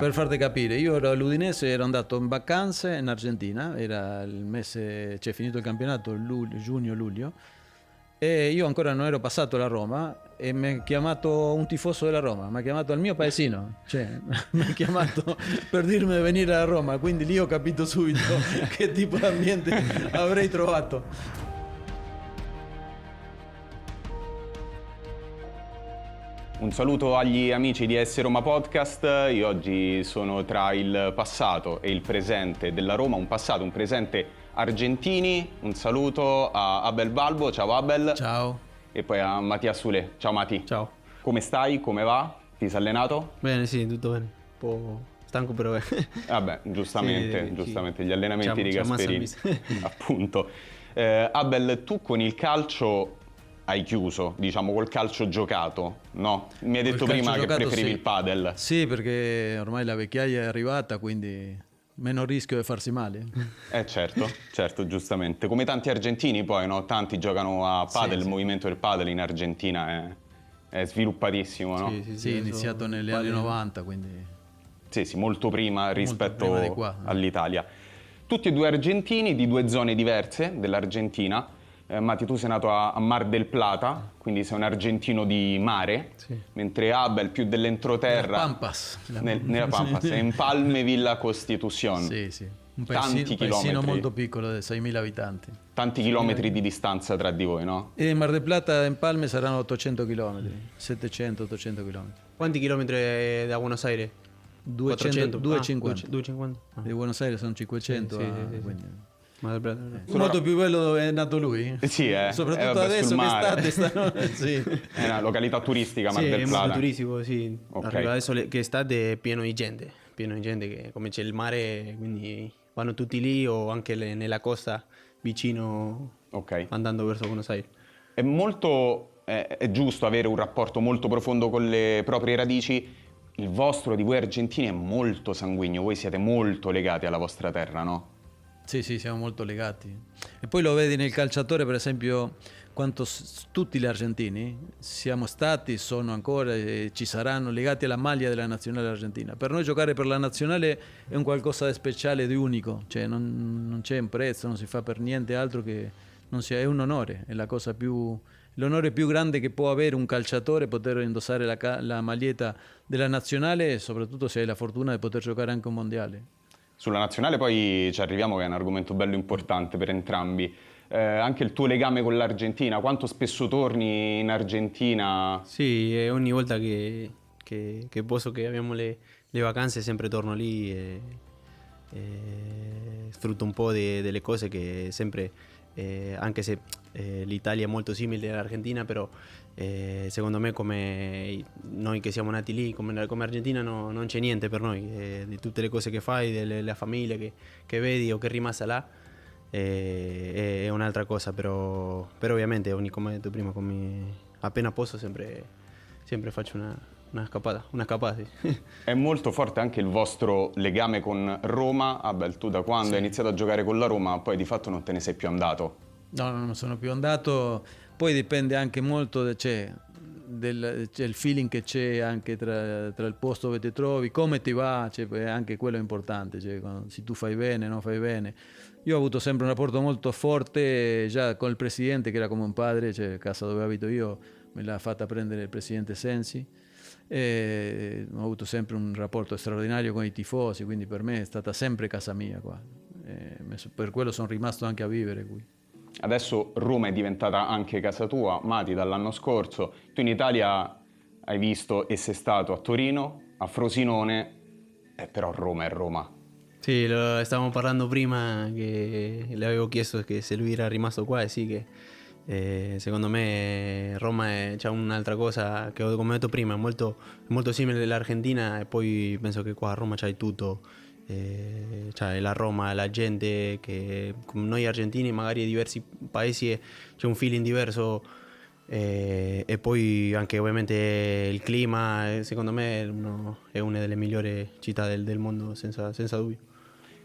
Per farti capire, io ero all'Udinese, ero andato in vacanze in Argentina, era il mese, c'è finito il campionato, giugno-luglio, e io ancora non ero passato alla Roma e mi ha chiamato un tifoso della Roma, mi ha chiamato al mio paesino, cioè mi ha chiamato per dirmi di venire a Roma, quindi lì ho capito subito che tipo di ambiente avrei trovato. Un saluto agli amici di S Roma Podcast. Io oggi sono tra il passato e il presente della Roma, un passato, un presente argentini. Un saluto a Abel Balbo, ciao Abel. Ciao. E poi a Mattia Sule, ciao Mati. Ciao. Come stai? Come va? Ti sei allenato? Bene, sì, tutto bene. Un po' stanco però bene. Vabbè, giustamente, gli allenamenti di Gasperini. Appunto. Abel, tu con il calcio hai chiuso, diciamo, col calcio giocato, no? Mi hai detto prima che preferivi il padel. Sì, perché ormai la vecchiaia è arrivata, quindi meno rischio di farsi male. Certo, giustamente. Come tanti argentini poi, no? Tanti giocano a padel, Sì. Il movimento del padel in Argentina è sviluppatissimo, no? Sì, è iniziato negli anni 90, quindi... Sì, molto prima rispetto prima di qua. all'Italia. Tutti e due argentini di due zone diverse dell'Argentina. Matti, tu sei nato a Mar del Plata, quindi sei un argentino di mare, Sì. mentre Abel più dell'entroterra. Nella Pampas, è in Palme Villa Constitución. Sì. Un Tanti paesino chilometri. molto piccolo, di 6.000 abitanti. Tanti chilometri di distanza tra di voi, no? E Mar del Plata in Palme saranno 800 km, 700-800 km. Quanti chilometri da Buenos Aires? 200, 250. 250. Ah. Di Buenos Aires sono 500, Sì. quindi... Mar del Plata. Molto più bello dove è nato lui. Sì, Soprattutto vabbè, adesso sul che mare. estate sì. È una località turistica, Mar Sì, del è Plata. molto turistico, sì. Ok. Arriva adesso che estate è pieno di gente che come c'è il mare, quindi vanno tutti lì o anche nella costa vicino Ok. andando verso Buenos Aires. È giusto avere un rapporto molto profondo con le proprie radici. Il vostro di voi argentini è molto sanguigno, voi siete molto legati alla vostra terra, no? Sì, siamo molto legati. E poi lo vedi nel calciatore, per esempio, quanto tutti gli argentini siamo stati, sono ancora e ci saranno legati alla maglia della nazionale argentina. Per noi giocare per la nazionale è un qualcosa di speciale, di unico, cioè non c'è un prezzo, non si fa per niente altro che non sia, è un onore, è l'onore più grande che può avere un calciatore, poter indossare la maglietta della nazionale e soprattutto se hai la fortuna di poter giocare anche un mondiale. Sulla nazionale poi ci arriviamo, che è un argomento bello importante per entrambi. Anche il tuo legame con l'Argentina, quanto spesso torni in Argentina? Sì, ogni volta che posso, che abbiamo le vacanze, sempre torno lì e sfrutto un po' delle cose che sempre, anche se l'Italia è molto simile all'Argentina, però secondo me come noi che siamo nati lì, come Argentina, non c'è niente per noi, di tutte le cose che fai, della famiglia che vedi o che è rimasta là. È un'altra cosa, però ovviamente come ho detto prima, appena posso sempre faccio una scappata, sì. Eh. È molto forte anche il vostro legame con Roma. Abel, tu da quando hai iniziato a giocare con la Roma poi di fatto non te ne sei più andato? No, non sono più andato, poi dipende anche molto, c'è il feeling che c'è anche tra il posto dove ti trovi, come ti va, anche quello è importante, se tu fai bene, non fai bene. Io ho avuto sempre un rapporto molto forte già con il presidente, che era come un padre, casa dove abito io me l'ha fatta prendere il presidente Sensi, e ho avuto sempre un rapporto straordinario con i tifosi, quindi per me è stata sempre casa mia qua. Per quello sono rimasto anche a vivere qui. Adesso Roma è diventata anche casa tua, Mati, dall'anno scorso. Tu in Italia hai visto e sei stato a Torino, a Frosinone, però Roma è Roma. Sì, lo stavamo parlando prima, che le avevo chiesto che se lui era rimasto qua, e sì, che secondo me Roma c'è un'altra cosa che, come ho detto prima, è molto simile all'Argentina, e poi penso che qua a Roma c'hai tutto. Cioè la Roma, la gente, che come noi argentini magari in diversi paesi c'è un feeling diverso, e poi anche ovviamente il clima, secondo me è una delle migliori città del mondo, senza dubbio.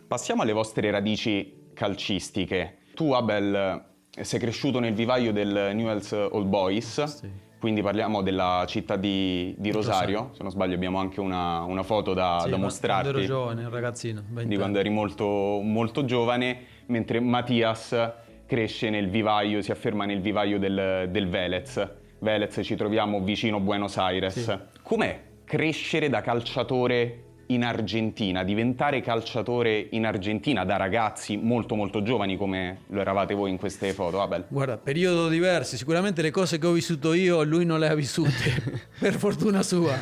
Passiamo alle vostre radici calcistiche. Tu, Abel, sei cresciuto nel vivaio del Newell's Old Boys, Sì. quindi parliamo della città di Rosario. Se non sbaglio abbiamo anche una foto da mostrarti. Quando ero giovane, un ragazzino, 20 di quando eri molto, molto giovane, mentre Mattias cresce nel vivaio, si afferma nel vivaio del Vélez. Vélez ci troviamo vicino Buenos Aires. Sì. Com'è crescere da calciatore in Argentina, diventare calciatore in Argentina da ragazzi molto molto giovani come lo eravate voi in queste foto, Abel? Guarda, periodo diversi, sicuramente le cose che ho vissuto io lui non le ha vissute, per fortuna sua,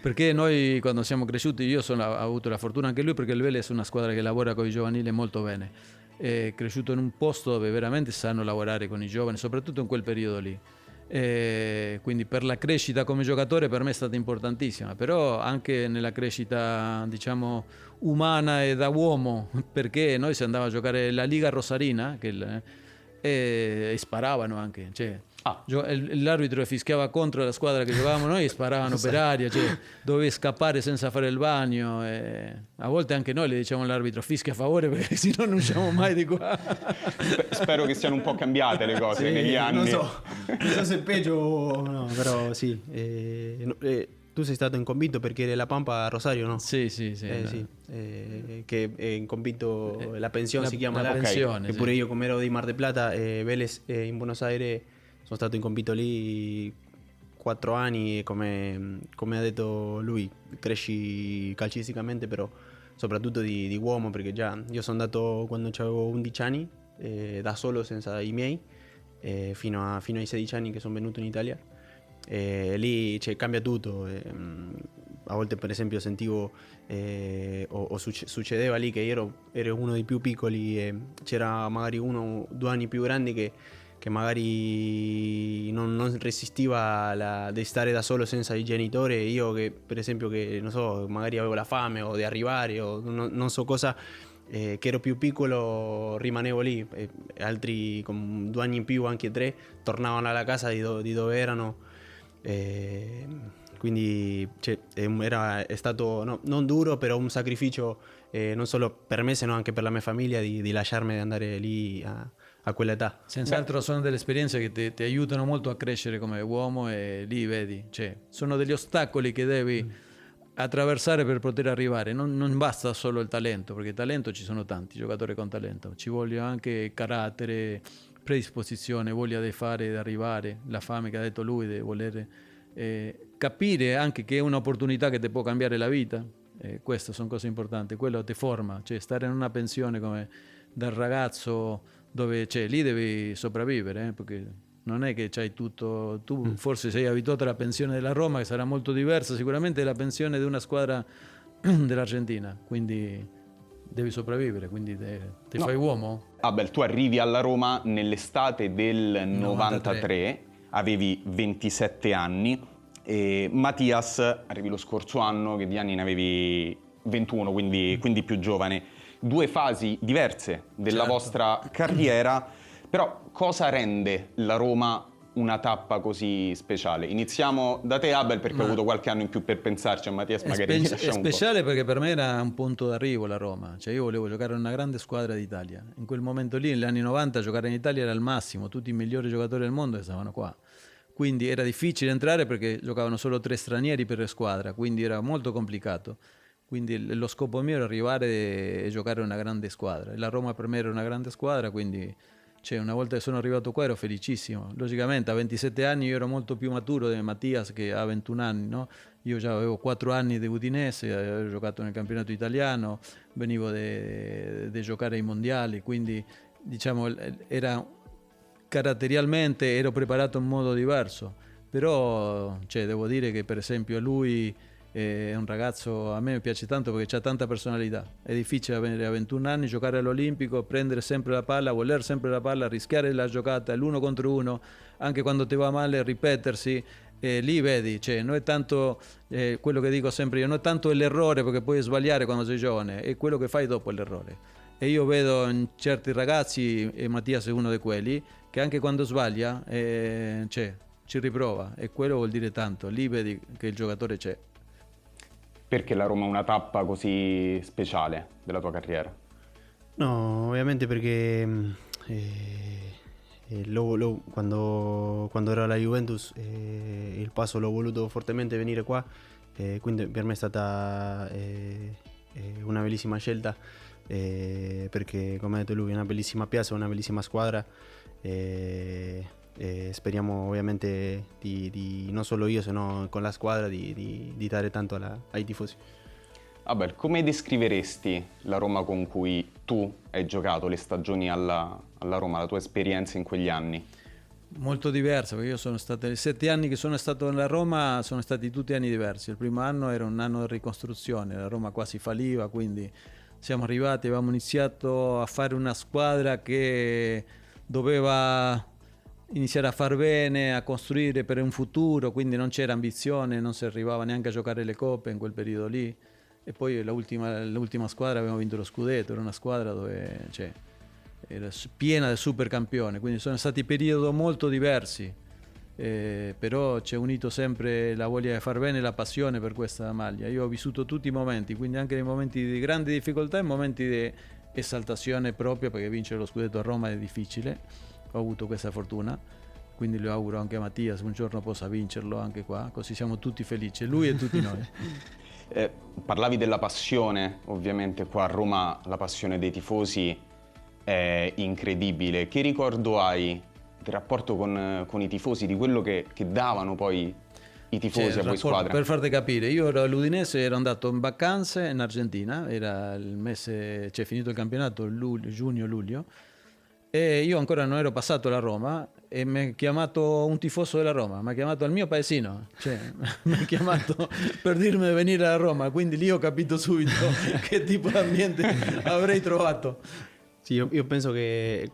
perché noi quando siamo cresciuti, io ho avuto la fortuna anche lui, perché il Vélez è una squadra che lavora con i giovanili molto bene, è cresciuto in un posto dove veramente sanno lavorare con i giovani, soprattutto in quel periodo lì. Quindi per la crescita come giocatore per me è stata importantissima, però anche nella crescita diciamo umana e da uomo, perché noi si andava a giocare la Liga Rosarina e sparavano anche, cioè, l'arbitro fischiava contro la squadra che giocavamo noi e sparavano per aria, cioè, dovevi scappare senza fare il bagno, e a volte anche noi le diciamo all'arbitro fischia a favore perché se no non usciamo mai di qua. Spero che siano un po' cambiate le cose negli anni. Non so se è peggio o no, però sì. Tu sei stato in convinto perché eri La Pampa a Rosario, no? Sì. Sì. Che in convinto la pensione si chiama la pensione, che pure io come ero di Mar del Plata, Vélez in Buenos Aires sono stato in convinto lì 4 anni e come ha detto lui cresci calcisticamente però soprattutto di uomo, perché già io sono andato quando avevo 11 anni da solo senza i miei fino ai 16 anni che sono venuto in Italia. Lì cambia tutto, a volte per esempio sentivo succedeva lì che ero uno dei più piccoli e c'era magari 1 o 2 anni più grandi che magari non resistiva di stare da solo senza i genitori, io che per esempio che non so magari avevo la fame o di arrivare o non so cosa, che ero più piccolo rimanevo lì, altri con 2 anni in più, anche 3, tornavano alla casa di dove erano. Quindi è stato non duro, però un sacrificio non solo per me, sino anche per la mia famiglia di lasciarmi andare lì a quell'età. Senz'altro sono delle esperienze che ti aiutano molto a crescere come uomo, e lì vedi, sono degli ostacoli che devi attraversare per poter arrivare. Non basta solo il talento, perché talento ci sono tanti giocatori con talento, ci vuole anche carattere, predisposizione, voglia di fare, di arrivare, la fame che ha detto lui, di voler capire anche che è un'opportunità che ti può cambiare la vita. Queste sono cose importanti, quello ti forma, stare in una pensione come dal ragazzo dove lì devi sopravvivere, perché non è che c'hai tutto. Tu forse sei abituato alla pensione della Roma, che sarà molto diversa sicuramente dalla pensione di una squadra dell'Argentina, quindi devi sopravvivere, quindi ti fai uomo. Abel, tu arrivi alla Roma nell'estate del 93, avevi 27 anni, e Mattias arrivi lo scorso anno, che di anni ne avevi 21, quindi più giovane. 2 fasi diverse della vostra carriera, però cosa rende la Roma una tappa così speciale? Iniziamo da te, Abel, perché ho avuto qualche anno in più per pensarci, a Mattias magari mi lasciamo un po'. È speciale perché per me era un punto d'arrivo la Roma, io volevo giocare in una grande squadra d'Italia. In quel momento lì, negli anni 90, giocare in Italia era il massimo, tutti i migliori giocatori del mondo stavano qua. Quindi era difficile entrare perché giocavano solo 3 stranieri per squadra, quindi era molto complicato. Quindi lo scopo mio era arrivare e giocare in una grande squadra. E la Roma per me era una grande squadra, quindi una volta che sono arrivato qua ero felicissimo. Logicamente a 27 anni io ero molto più maturo di Mattias, che ha 21 anni, no? Io già avevo 4 anni di Udinese, avevo giocato nel campionato italiano, venivo di giocare ai mondiali, quindi diciamo caratterialmente ero preparato in modo diverso. Però devo dire che per esempio lui è un ragazzo, a me piace tanto perché ha tanta personalità. È difficile avere a 21 anni, giocare all'Olimpico, prendere sempre la palla, voler sempre la palla, rischiare la giocata, l'1 contro 1, anche quando ti va male ripetersi. Lì vedi, non è tanto quello che dico sempre io, non è tanto l'errore, perché puoi sbagliare quando sei giovane, è quello che fai dopo l'errore. E io vedo in certi ragazzi, e Mattias è uno di quelli, che anche quando sbaglia ci riprova, e quello vuol dire tanto. Lì vedi che il giocatore c'è. Perché la Roma è una tappa così speciale della tua carriera? No, ovviamente perché quando ero alla Juventus il passo l'ho voluto fortemente venire qua, quindi per me è stata una bellissima scelta, perché come ha detto lui è una bellissima piazza, una bellissima squadra, speriamo ovviamente di non solo io, sino con la squadra di dare tanto ai tifosi. Abel, come descriveresti la Roma con cui tu hai giocato le stagioni alla Roma, la tua esperienza in quegli anni? Molto diversa, perché io sono stato, i 7 anni che sono stato nella Roma sono stati tutti anni diversi. Il primo anno era un anno di ricostruzione, la Roma quasi falliva, quindi siamo arrivati, avevamo iniziato a fare una squadra che doveva iniziare a far bene, a costruire per un futuro, quindi non c'era ambizione, non si arrivava neanche a giocare le coppe in quel periodo lì. E poi l'ultima squadra avevamo vinto lo scudetto, era una squadra dove era piena del supercampione, quindi sono stati periodi molto diversi, però c'è unito sempre la voglia di far bene e la passione per questa maglia. Io ho vissuto tutti i momenti, quindi anche nei momenti di grande difficoltà e momenti di esaltazione propria, perché vincere lo scudetto a Roma è difficile, ho avuto questa fortuna, quindi lo auguro anche a Mattias, un giorno possa vincerlo anche qua, così siamo tutti felici, lui e tutti noi. Parlavi della passione, ovviamente qua a Roma la passione dei tifosi è incredibile. Che ricordo hai del rapporto con i tifosi, di quello che davano poi i tifosi a voi squadra? Per farti capire, io ero all'Udinese, ero andato in vacanze in Argentina, era il mese, finito il campionato, giugno-luglio, e io ancora non ero passato alla Roma e mi ha chiamato un tifoso della Roma, mi ha chiamato al mio paesino, mi ha chiamato per dirmi di venire a Roma, quindi lì ho capito subito che tipo di ambiente avrei trovato. Sì, io penso che,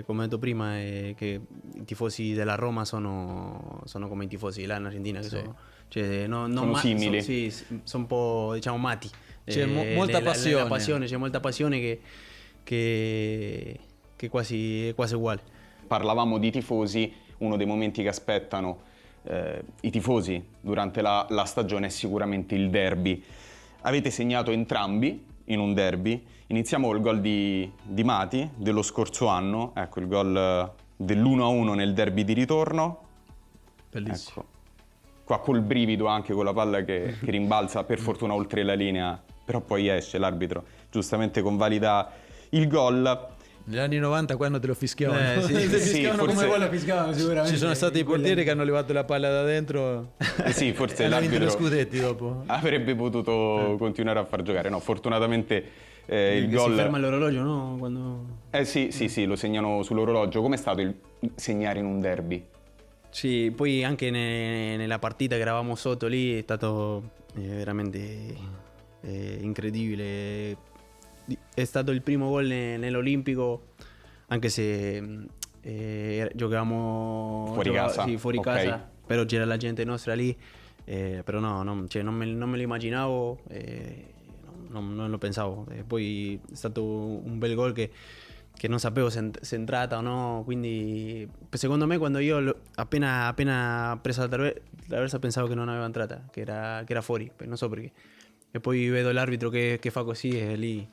come ho detto prima, che i tifosi della Roma sono come i tifosi là in Argentina, che sono simili. Sono un po', diciamo, matti. C'è molta passione. C'è molta passione che è quasi uguale. Parlavamo di tifosi, uno dei momenti che aspettano i tifosi durante la stagione è sicuramente il derby. Avete segnato entrambi in un derby. Iniziamo col gol di Mati dello scorso anno, ecco il gol dell'1-1 nel derby di ritorno. Bellissimo. Ecco. Qua col brivido anche con la palla che rimbalza per fortuna oltre la linea, però poi esce, l'arbitro giustamente convalida il gol. Negli anni 90 quando te lo fischiavano, fischiavano forse, come voi la fischiavano sicuramente. Ci sono stati i portieri che hanno levato la palla da dentro sì, forse e hanno vinto l'arbitro gli scudetti dopo. Avrebbe potuto continuare a far giocare, no, fortunatamente il gol... Si ferma l'orologio, no? Quando... Sì, lo segnano sull'orologio. Com'è stato il segnare in un derby? Sì, poi anche nella partita che eravamo sotto lì è stato veramente incredibile. È stato il primo gol nell'Olimpico, anche se giocavamo fuori casa. Sì, fuori casa, però c'era la gente nostra lì, però non me lo immaginavo, non lo pensavo. Poi è stato un bel gol che non sapevo se entrata o no, quindi secondo me quando io appena preso la traversa pensavo che non aveva entrata, che era fuori, non so perché. E poi vedo l'arbitro che fa così e lì...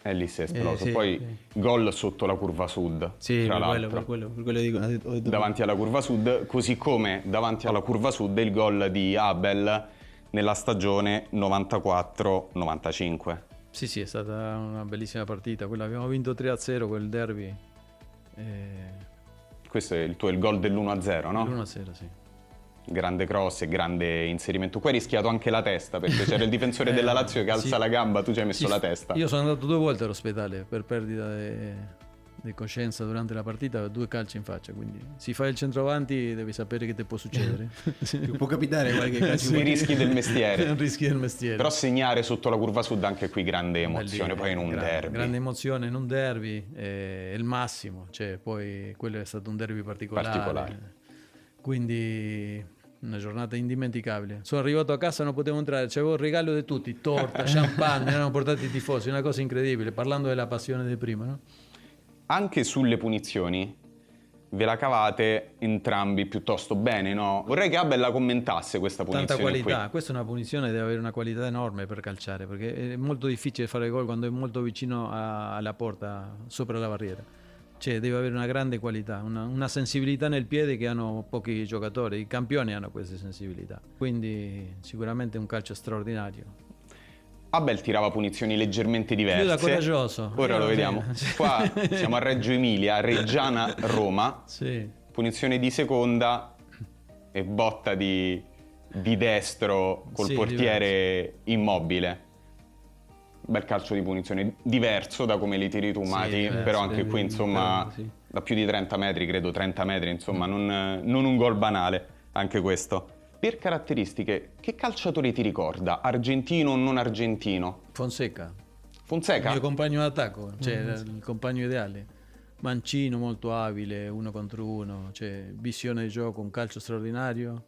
E lì si è esploso. Sì, poi sì. Gol sotto la curva sud, sì, tra per quello dico, ho detto davanti alla curva sud, così come davanti alla curva sud il gol di Abel nella stagione 94-95. Sì, è stata una bellissima partita, quella abbiamo vinto 3-0 quel derby. Questo è il gol dell'1-0, no? L'1-0, sì. Grande cross e grande inserimento. Qua hai rischiato anche la testa perché c'era il difensore della Lazio che alza sì. la gamba, tu ci hai messo la testa. Io sono andato 2 volte all'ospedale per perdita di coscienza durante la partita, 2 calci in faccia, quindi si fa il centravanti devi sapere che ti può succedere. può capitare qualche calcio. I rischi del mestiere. Rischi del mestiere. Però segnare sotto la curva sud anche qui grande emozione, poi in un derby. Grande emozione in un derby, è il massimo, poi quello è stato un derby particolare. Quindi una giornata indimenticabile. Sono arrivato a casa, non potevo entrare, c'avevo il regalo di tutti, torta, champagne, mi erano portati i tifosi, una cosa incredibile, parlando della passione di prima, no? Anche sulle punizioni ve la cavate entrambi piuttosto bene, no? Vorrei che Abel la commentasse questa punizione. Tanta qualità, qui. Questa è una punizione, deve avere una qualità enorme per calciare, perché è molto difficile fare gol quando è molto vicino alla porta, sopra la barriera. Cioè, deve avere una grande qualità, una sensibilità nel piede che hanno pochi giocatori. I campioni hanno queste sensibilità. Quindi sicuramente un calcio straordinario. Abel tirava punizioni leggermente diverse. Lui era coraggioso. Ora lo vediamo. Qua siamo a Reggio Emilia, Reggiana, Roma. Sì. Punizione di seconda e botta di destro col portiere immobile. Bel calcio di punizione, diverso da come li tiri tu, Mati, però anche qui insomma da più di 30 metri, credo 30 metri, insomma non un gol banale, anche questo. Per caratteristiche, che calciatore ti ricorda? Argentino o non argentino? Fonseca. Fonseca? Il mio compagno d'attacco, cioè il compagno ideale. Mancino, molto abile, 1 contro 1, cioè visione di gioco, un calcio straordinario.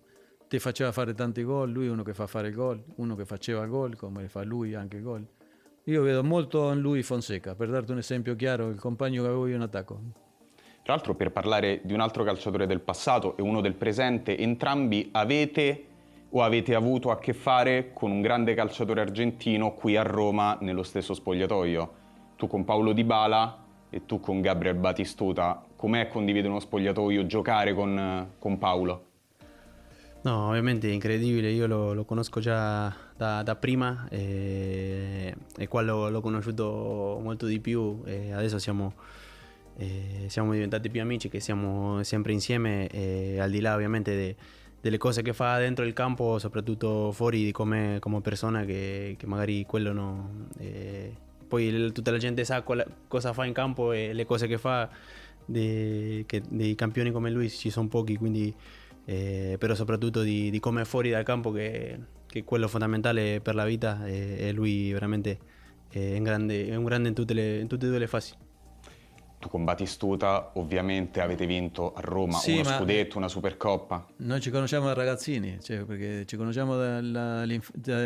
Ti faceva fare tanti gol, lui è uno che fa fare il gol, uno che faceva gol, come fa lui anche il gol. Io vedo molto in lui Fonseca, per darti un esempio chiaro, il compagno che avevo io in attacco. Tra l'altro, per parlare di un altro calciatore del passato e uno del presente, entrambi avete avuto a che fare con un grande calciatore argentino qui a Roma nello stesso spogliatoio. Tu con Paulo Dybala e tu con Gabriel Batistuta. Com'è condividere uno spogliatoio, giocare con Paulo? No, ovviamente è incredibile, io lo conosco già da prima e qua l'ho conosciuto molto di più e adesso siamo diventati più amici, che siamo sempre insieme e al di là ovviamente delle cose che fa dentro il campo, soprattutto fuori di come persona che magari quello no. Poi tutta la gente sa cosa fa in campo e le cose che fa, che dei campioni come lui ci sono pochi, quindi però soprattutto di come è fuori dal campo, che è quello fondamentale per la vita, e lui veramente è un grande in tutte e due le fasi. Tu con Batistuta ovviamente avete vinto a Roma uno scudetto, una Supercoppa. Noi ci conosciamo da ragazzini, cioè, perché ci conosciamo dal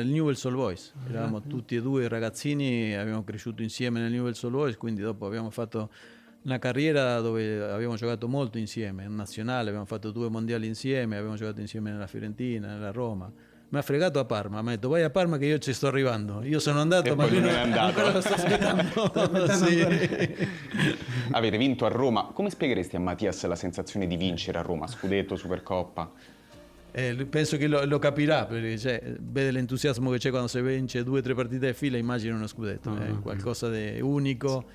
Newell's Old Boys. Eravamo tutti e due ragazzini, abbiamo cresciuto insieme nel Newell's Old Boys, quindi dopo abbiamo fatto una carriera dove abbiamo giocato molto insieme, in nazionale, abbiamo fatto 2 mondiali insieme, abbiamo giocato insieme nella Fiorentina, nella Roma. Mi ha fregato a Parma, mi ha detto vai a Parma che io ci sto arrivando. Io sono andato, e ma lui non è andato. Ancora lo sto aspettando. Sì. Avete vinto a Roma. Come spiegheresti a Mattias la sensazione di vincere a Roma? Scudetto, Supercoppa? Penso che lo capirà, perché vede l'entusiasmo che c'è quando si vince 2 o 3 partite di fila, immagina uno scudetto. È qualcosa di unico,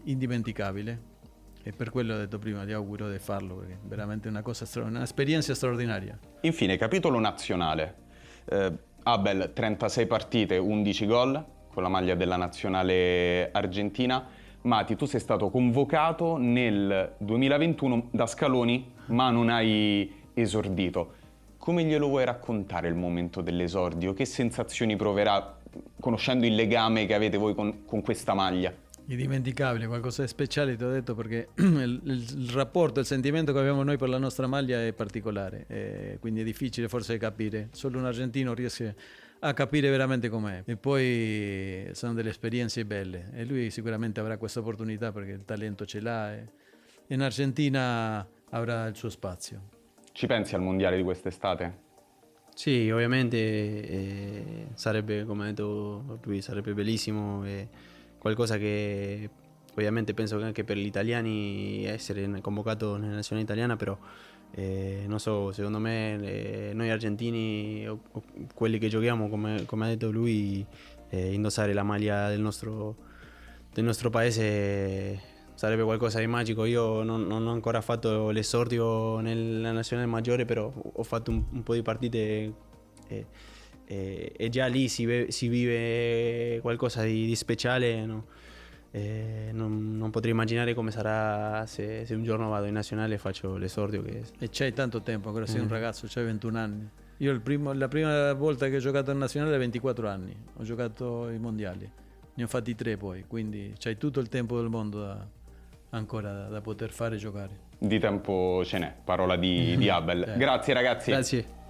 indimenticabile. E per quello ho detto prima, ti auguro di farlo, perché è veramente un'esperienza straordinaria. Infine, capitolo nazionale. Abel, 36 partite, 11 gol con la maglia della nazionale argentina. Mati, tu sei stato convocato nel 2021 da Scaloni, ma non hai esordito. Come glielo vuoi raccontare il momento dell'esordio? Che sensazioni proverà conoscendo il legame che avete voi con questa maglia? Indimenticabile, qualcosa di speciale, ti ho detto, perché il rapporto, il sentimento che abbiamo noi per la nostra maglia è particolare, quindi è difficile forse capire. Solo un argentino riesce a capire veramente com'è. E poi sono delle esperienze belle e lui sicuramente avrà questa opportunità perché il talento ce l'ha e in Argentina avrà il suo spazio. Ci pensi al mondiale di quest'estate? Sì, ovviamente sarebbe, come ha detto lui, sarebbe bellissimo, qualcosa che ovviamente penso che anche per gli italiani essere convocato nella nazionale italiana, però non so, secondo me noi argentini o quelli che giochiamo, come ha detto lui, indossare la maglia del nostro paese sarebbe qualcosa di magico. Io non ho ancora fatto l'esordio nella nazionale maggiore, però ho fatto un po' di partite e già lì si vive qualcosa di speciale, no? Non potrei immaginare come sarà se un giorno vado in nazionale e faccio l'esordio. E c'hai tanto tempo, ancora sei un ragazzo, c'hai 21 anni. Io la prima volta che ho giocato in nazionale a 24 anni, ho giocato i mondiali, ne ho fatti 3 poi, quindi c'hai tutto il tempo del mondo ancora da poter fare e giocare. Di tempo ce n'è, parola di Abel. Grazie ragazzi. Grazie.